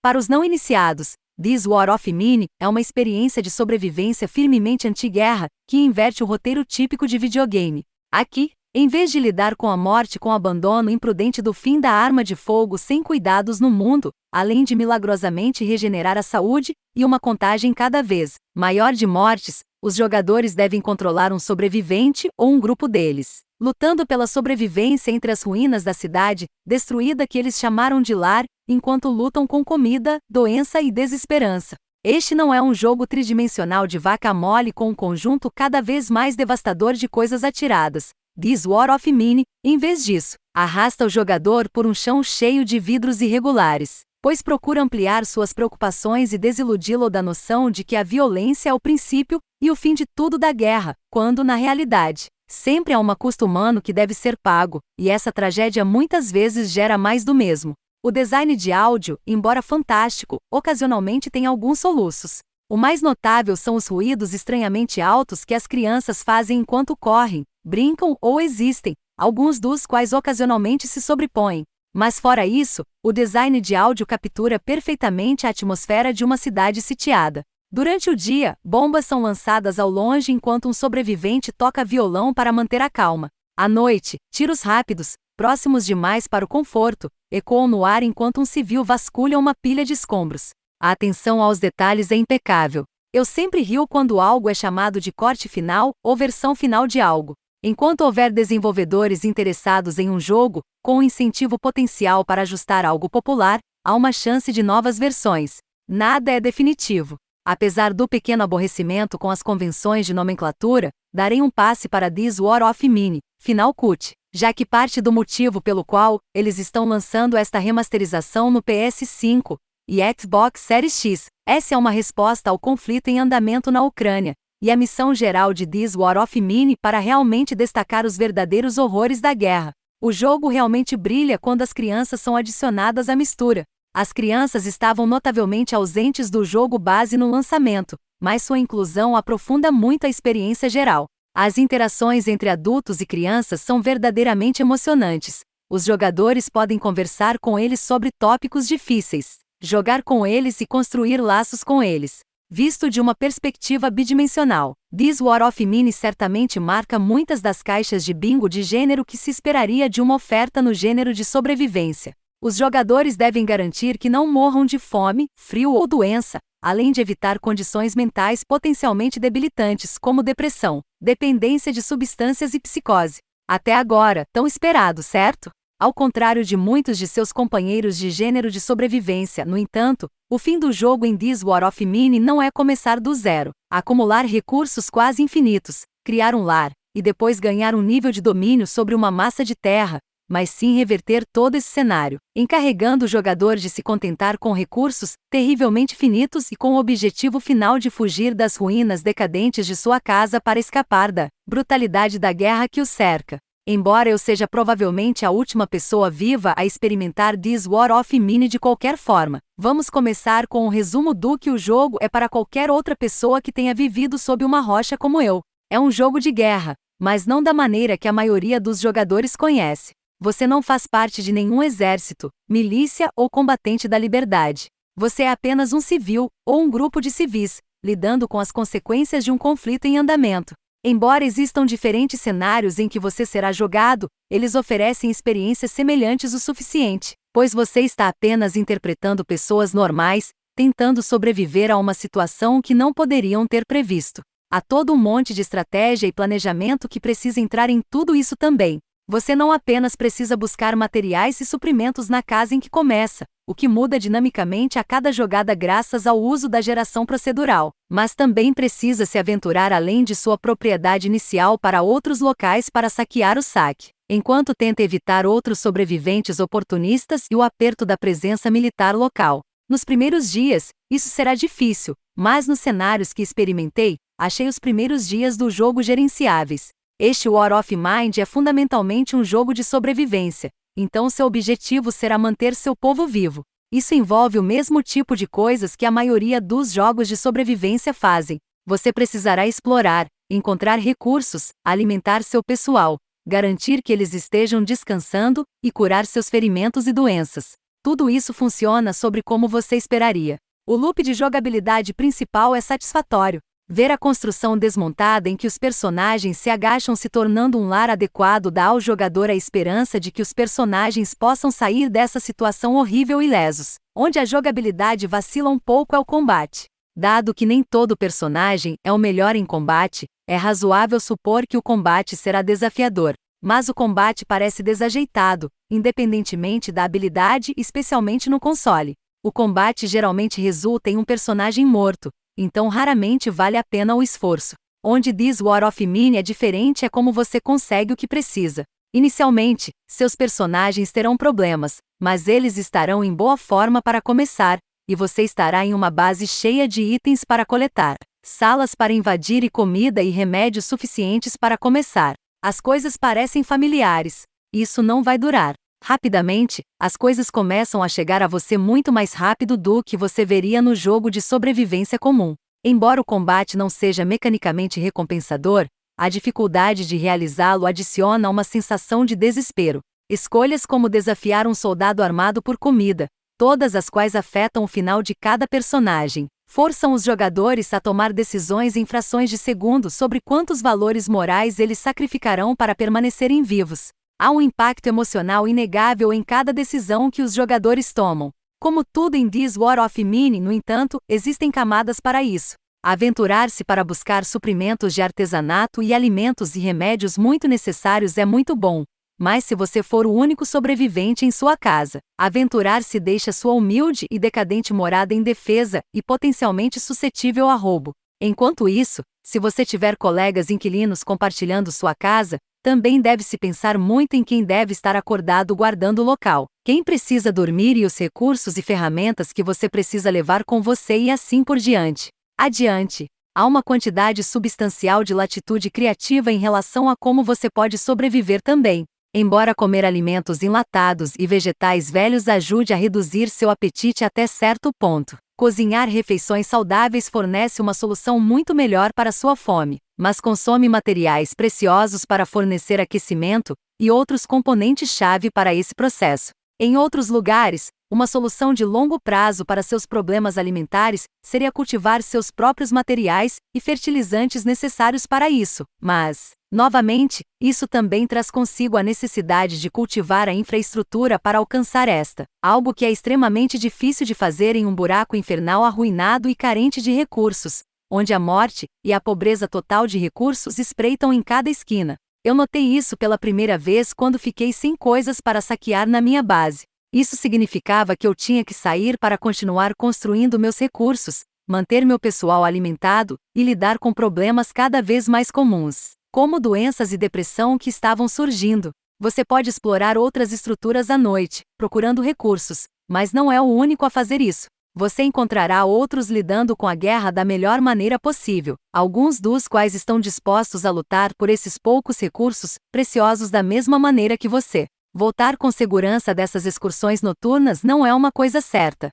Para os não iniciados, This War of Mine é uma experiência de sobrevivência firmemente anti-guerra, que inverte o roteiro típico de videogame. Aqui, em vez de lidar com a morte com o abandono imprudente do fim da arma de fogo sem cuidados no mundo, além de milagrosamente regenerar a saúde e uma contagem cada vez maior de mortes, os jogadores devem controlar um sobrevivente ou um grupo deles, lutando pela sobrevivência entre as ruínas da cidade destruída que eles chamaram de lar, enquanto lutam com comida, doença e desesperança. Este não é um jogo tridimensional de vaca mole com um conjunto cada vez mais devastador de coisas atiradas. This War of Mine, em vez disso, arrasta o jogador por um chão cheio de vidros irregulares, pois procura ampliar suas preocupações e desiludi-lo da noção de que a violência é o princípio e o fim de tudo da guerra, quando, na realidade, sempre há um custo humano que deve ser pago, e essa tragédia muitas vezes gera mais do mesmo. O design de áudio, embora fantástico, ocasionalmente tem alguns soluços. O mais notável são os ruídos estranhamente altos que as crianças fazem enquanto correm, brincam ou existem, alguns dos quais ocasionalmente se sobrepõem. Mas fora isso, o design de áudio captura perfeitamente a atmosfera de uma cidade sitiada. Durante o dia, bombas são lançadas ao longe enquanto um sobrevivente toca violão para manter a calma. À noite, tiros rápidos, próximos demais para o conforto, ecoam no ar enquanto um civil vasculha uma pilha de escombros. A atenção aos detalhes é impecável. Eu sempre rio quando algo é chamado de corte final ou versão final de algo. Enquanto houver desenvolvedores interessados em um jogo, com um incentivo potencial para ajustar algo popular, há uma chance de novas versões. Nada é definitivo. Apesar do pequeno aborrecimento com as convenções de nomenclatura, darei um passe para This War of Mine, Final Cut, já que parte do motivo pelo qual eles estão lançando esta remasterização no PS5 e Xbox Series X. Essa é uma resposta ao conflito em andamento na Ucrânia, e a missão geral de This War of Mine para realmente destacar os verdadeiros horrores da guerra. O jogo realmente brilha quando as crianças são adicionadas à mistura. As crianças estavam notavelmente ausentes do jogo base no lançamento, mas sua inclusão aprofunda muito a experiência geral. As interações entre adultos e crianças são verdadeiramente emocionantes. Os jogadores podem conversar com eles sobre tópicos difíceis, jogar com eles e construir laços com eles. Visto de uma perspectiva bidimensional, This War of Mine certamente marca muitas das caixas de bingo de gênero que se esperaria de uma oferta no gênero de sobrevivência. Os jogadores devem garantir que não morram de fome, frio ou doença, além de evitar condições mentais potencialmente debilitantes como depressão, dependência de substâncias e psicose. Até agora, tão esperado, certo? Ao contrário de muitos de seus companheiros de gênero de sobrevivência, no entanto, o fim do jogo em This War of Mine não é começar do zero, acumular recursos quase infinitos, criar um lar, e depois ganhar um nível de domínio sobre uma massa de terra, mas sim reverter todo esse cenário, encarregando o jogador de se contentar com recursos terrivelmente finitos e com o objetivo final de fugir das ruínas decadentes de sua casa para escapar da brutalidade da guerra que o cerca. Embora eu seja provavelmente a última pessoa viva a experimentar This War of Mine de qualquer forma, vamos começar com um resumo do que o jogo é para qualquer outra pessoa que tenha vivido sob uma rocha como eu. É um jogo de guerra, mas não da maneira que a maioria dos jogadores conhece. Você não faz parte de nenhum exército, milícia ou combatente da liberdade. Você é apenas um civil, ou um grupo de civis, lidando com as consequências de um conflito em andamento. Embora existam diferentes cenários em que você será jogado, eles oferecem experiências semelhantes o suficiente, pois você está apenas interpretando pessoas normais, tentando sobreviver a uma situação que não poderiam ter previsto. Há todo um monte de estratégia e planejamento que precisa entrar em tudo isso também. Você não apenas precisa buscar materiais e suprimentos na casa em que começa, o que muda dinamicamente a cada jogada graças ao uso da geração procedural, mas também precisa se aventurar além de sua propriedade inicial para outros locais para saquear o saque, enquanto tenta evitar outros sobreviventes oportunistas e o aperto da presença militar local. Nos primeiros dias, isso será difícil, mas nos cenários que experimentei, achei os primeiros dias do jogo gerenciáveis. Este War of Mine é fundamentalmente um jogo de sobrevivência, então seu objetivo será manter seu povo vivo. Isso envolve o mesmo tipo de coisas que a maioria dos jogos de sobrevivência fazem. Você precisará explorar, encontrar recursos, alimentar seu pessoal, garantir que eles estejam descansando e curar seus ferimentos e doenças. Tudo isso funciona sobre como você esperaria. O loop de jogabilidade principal é satisfatório. Ver a construção desmontada em que os personagens se agacham se tornando um lar adequado dá ao jogador a esperança de que os personagens possam sair dessa situação horrível ilesos. Onde a jogabilidade vacila um pouco é o combate. Dado que nem todo personagem é o melhor em combate, é razoável supor que o combate será desafiador. Mas o combate parece desajeitado, independentemente da habilidade, especialmente no console. O combate geralmente resulta em um personagem morto, então raramente vale a pena o esforço. Onde This War of Mine é diferente é como você consegue o que precisa. Inicialmente, seus personagens terão problemas, mas eles estarão em boa forma para começar, e você estará em uma base cheia de itens para coletar, salas para invadir e comida e remédios suficientes para começar. As coisas parecem familiares. Isso não vai durar. Rapidamente, as coisas começam a chegar a você muito mais rápido do que você veria no jogo de sobrevivência comum. Embora o combate não seja mecanicamente recompensador, a dificuldade de realizá-lo adiciona uma sensação de desespero. Escolhas como desafiar um soldado armado por comida, todas as quais afetam o final de cada personagem, forçam os jogadores a tomar decisões em frações de segundos sobre quantos valores morais eles sacrificarão para permanecerem vivos. Há um impacto emocional inegável em cada decisão que os jogadores tomam. Como tudo em This War of Mine, no entanto, existem camadas para isso. Aventurar-se para buscar suprimentos de artesanato e alimentos e remédios muito necessários é muito bom. Mas se você for o único sobrevivente em sua casa, aventurar-se deixa sua humilde e decadente morada indefesa e potencialmente suscetível a roubo. Enquanto isso, se você tiver colegas inquilinos compartilhando sua casa, também deve-se pensar muito em quem deve estar acordado guardando o local, quem precisa dormir e os recursos e ferramentas que você precisa levar com você e assim por diante. Adiante. Há uma quantidade substancial de latitude criativa em relação a como você pode sobreviver também. Embora comer alimentos enlatados e vegetais velhos ajude a reduzir seu apetite até certo ponto, cozinhar refeições saudáveis fornece uma solução muito melhor para sua fome, mas consome materiais preciosos para fornecer aquecimento e outros componentes-chave para esse processo. Em outros lugares, uma solução de longo prazo para seus problemas alimentares seria cultivar seus próprios materiais e fertilizantes necessários para isso, mas, novamente, isso também traz consigo a necessidade de cultivar a infraestrutura para alcançar esta, algo que é extremamente difícil de fazer em um buraco infernal arruinado e carente de recursos, onde a morte e a pobreza total de recursos espreitam em cada esquina. Eu notei isso pela primeira vez quando fiquei sem coisas para saquear na minha base. Isso significava que eu tinha que sair para continuar construindo meus recursos, manter meu pessoal alimentado e lidar com problemas cada vez mais comuns, como doenças e depressão que estavam surgindo. Você pode explorar outras estruturas à noite, procurando recursos, mas não é o único a fazer isso. Você encontrará outros lidando com a guerra da melhor maneira possível, alguns dos quais estão dispostos a lutar por esses poucos recursos preciosos da mesma maneira que você. Voltar com segurança dessas excursões noturnas não é uma coisa certa.